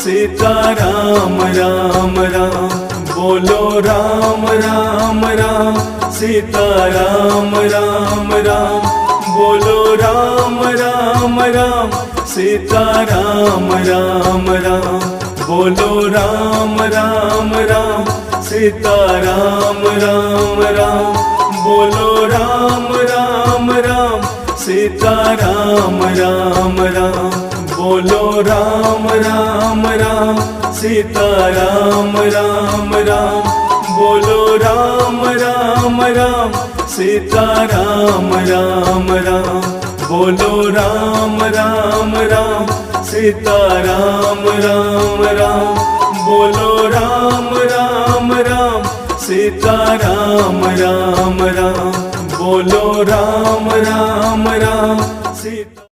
सीताराम राम राम। बोलो राम राम राम सीताराम राम राम। बोलो राम राम राम सीताराम राम राम। बोलो राम राम राम सीताराम राम राम। बोलो राम राम राम सीताराम राम राम। बोलो राम राम राम सीताराम राम राम। बोलो राम राम राम सीताराम राम राम। बोलो राम राम राम सीताराम राम राम। बोलो राम राम राम सीताराम राम राम। बोलो राम राम राम सीता